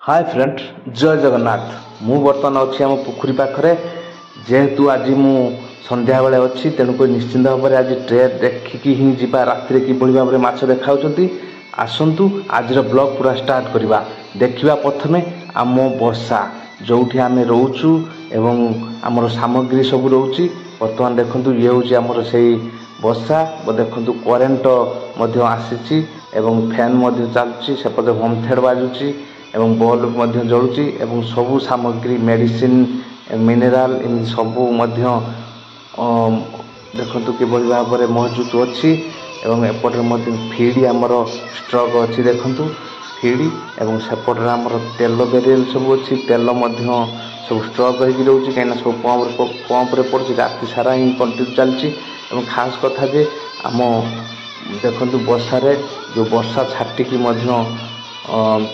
Hi friend जय जगन्नाथ मु बर्तमान अच्छी आम पोखरी पाखरे जेहेतु आज मु संध्या बेले अच्छी तेणुक निश्चिंत भाव में आज ट्रे देखिकी ही जीवा राति कि भाव में माछ देखा आसतु आज ब्लॉग पूरा स्टार्ट करवा देखा प्रथमे आम बसा जो आम रोचु एवं आमर सामग्री सब रोचे बर्तमान देखु ये हूँ आमर से बसा देखु करेन्ट आसी फैन चलुची सेपटे होमथेड बाजुची एवं बल्ब जलुची एवं सबू सामग्री मेडिसिन मिनेराल इन सबू देखु कि भाव में मौजूद अच्छी एवं एपटे फीड आमर स्ट्रक अच्छी देखु फीड एवं सेपटे आमर तेल बेरियल सब अच्छी तेल सब स्ट्रक होगी रोचे कहीं सब पंप्रे पड़े राति सारा ही कंटिन्यू चलती खास कथा जे आम देखु बसारे जो वर्षा छाटिकी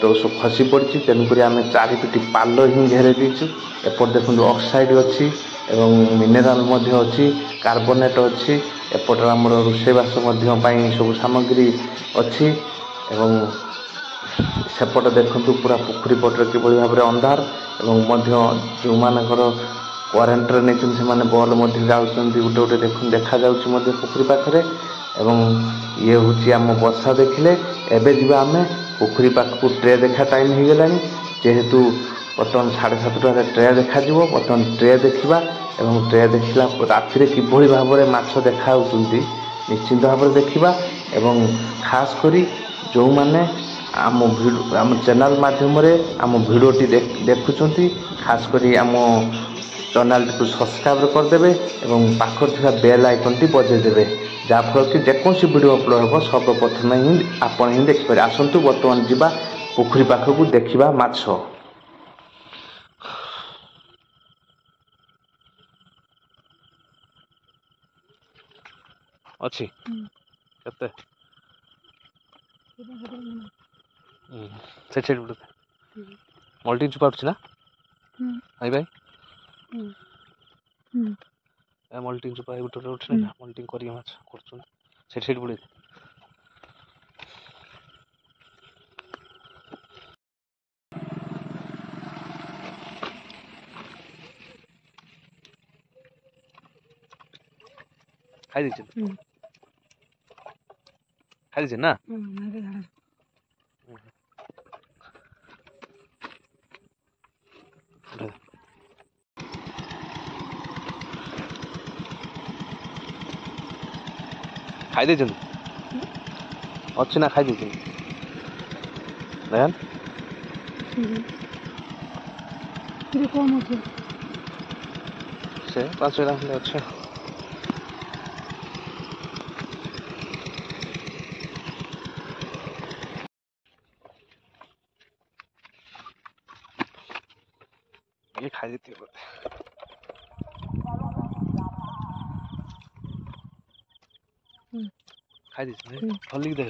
तो सब खसी पड़ी तेणुक आम चारिपिटी पाल ही घेरे देचु एपट देखो ऑक्साइड अच्छी एवं मिनेराल अच्छी कार्बोनेट अच्छी एपट आमर रोषेबास सब सामग्री अच्छी एवं सेपट देखु पूरा पोखरी पटर किभली भाव में अंधार एवं जो मानकर करेन्ट नहीं से बल्ब जाऊँ गोटे गोटे देखा पोखरी पाखरे एवं ये हूँ आम बसा देखिले एबे जीवा आम पोखरी पाख ट्रे देखा टाइम हो गला जेहेतु बर्तमान 7:30 ट्रे देखा बर्तमान ट्रे देखा एवं ट्रे देखला राति किभली भाव में माछ देखा निश्चिंत भाव में देखा एवं खास करी जो माने आम चैनल माध्यम आम भिडटी देखुंट खास करी आम चैनल को सब्सक्राइब करदे एवं पाखर थी बेल आइकन टी बजेदेवे जहाँफल कि जेकोसी वीडियो अपलोड हम सर्वप्रथम ही आपण ही देखिपारे आसतु बर्तमान जीवा पोखरी पाखक देखा माछ अच्छी केते से मल्टी चुपा ना आई भाई मल्टी चुपा गोटे उठे ना मल्टी कर माछ कर बुड़े खाई दीजिए ना खाई दे अच्छी ना खाई दे से 5 खंडे अच्छे ये खाई देती है खाई दीजिए भल लिख दे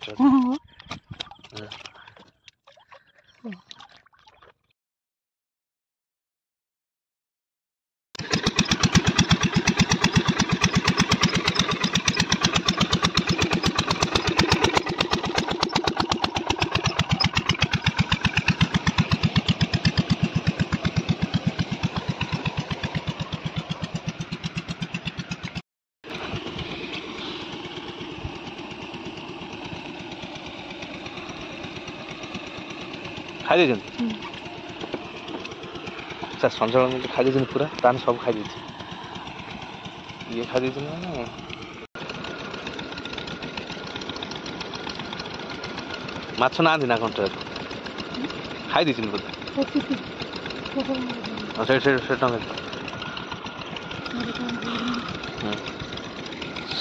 खाई दे सर संजय खाई दे पूरा तान सब खाई दे ये खाई दे ना माछ ना ना कंटे खाई दे बोधे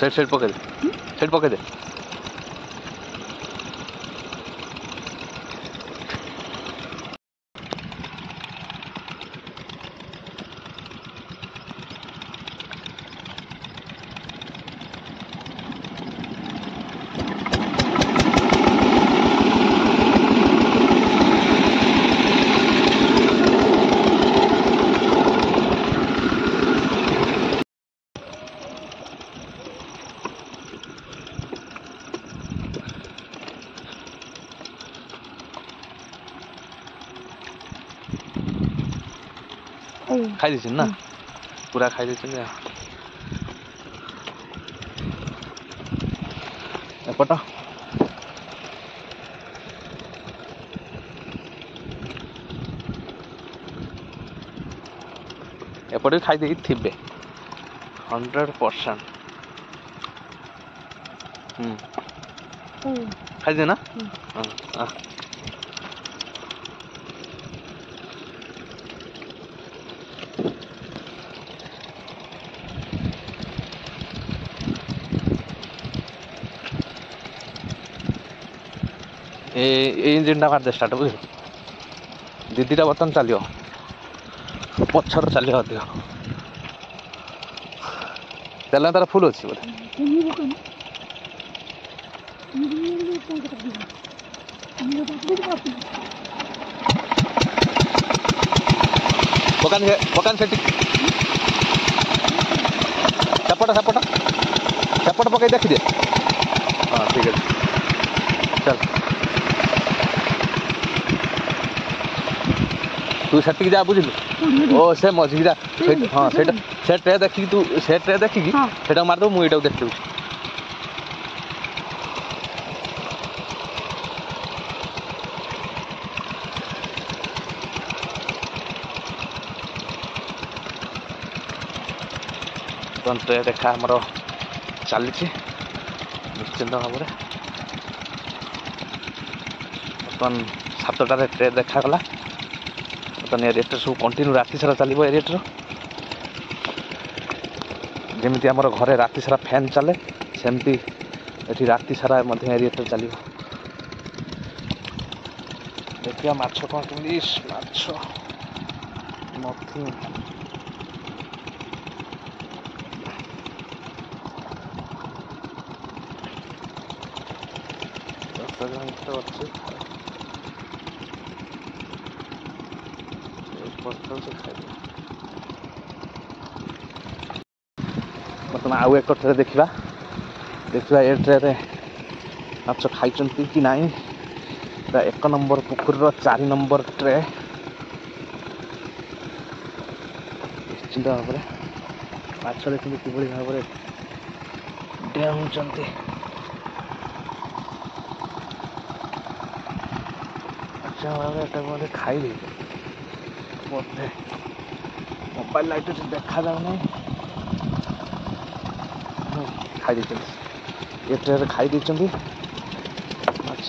सेट पकड़ दे ଖାଇ ଦେଇଛନ୍ତି ନା ପୁରା ଖାଇ ଦେଇଛନ୍ତି ଏପଟ ଏପଟେ ଖାଇ ଦେଇକି ଥିବେ 100%। ଖାଇଦେ ନା এই ଇଞ୍ଜିନଟା ମାରିଦେ ଷ୍ଟାର୍ଟ ବୁଝିଲୁ ଦିଦିଟା ବର୍ତ୍ତମାନ ଚାଲିବ ପଛରେ ଚାଲିବ ଅଧିକ ତେଲ ତାର ଫୁଲ୍ ଅଛି ବୋଧେ ପକାନ ସେଠି ସେପଟ ପକେଇ ଦେଖିଦିଏ ହଁ ଠିକ୍ ଅଛି ଚାଲ ତୁ ସେଠିକି ଯା ବୁଝିଲୁ ଓ ସେ ମଝିକି ଯା ହଁ ସେଇଟା ସେ ଟ୍ରେ ଦେଖିକି ତୁ ସେ ଟ୍ରେ ଦେଖିକି ସେଇଟାକୁ ମାରିଦେବୁ ମୁଁ ଏଇଟାକୁ ଦେଖିଦେଉଛି ଟ୍ରେ ଦେଖା ଆମର ଚାଲିଛି ନିଶ୍ଚିନ୍ତ ଭାବରେ ବର୍ତ୍ତମାନ 7টাରେ ଟ୍ରେ ଦେଖାଗଲା ବର୍ତ୍ତମାନ ଏରିଏଟର ସବୁ କଣ୍ଟିନ୍ୟୁ ରାତି ସାରା ଚାଲିବ ଏରିଏଟର ଯେମିତି ଆମର ଘରେ ରାତି ସାରା ଫ୍ୟାନ୍ ଚାଲେ ସେମିତି ଏଠି ରାତି ସାରା ମଧ୍ୟ ଏରିଏଟର ଚାଲିବ ଦେଖିବା ମାଛ କ'ଣ କେମିତି ମାଛ ନଥିଂ ଅଛି ବର୍ତ୍ତମାନ ଆଉ ଏକ ଟ୍ରେ ଦେଖିବା ଏ ଟ୍ରେରେ ମାଛ ଖାଇଛନ୍ତି କି ନାହିଁ 1 ନମ୍ବର ପୋଖରୀର 4 ନମ୍ବର ଟ୍ରେ ନିଶ୍ଚିନ୍ତ ଭାବରେ ମାଛ ଦେଖନ୍ତୁ କିଭଳି ଭାବରେ ଡେଉଁଛନ୍ତି ଏଟାକୁ ମଧ୍ୟ ଖାଇ ଦେଇଛି ବୋଧେ ମୋବାଇଲ ଲାଇଟ୍ ଦେଖାଯାଉନାହିଁ ଖାଇ ଦେଇଛନ୍ତି ଏ ଟ୍ରେରେ ଖାଇ ଦେଇଛନ୍ତି ମାଛ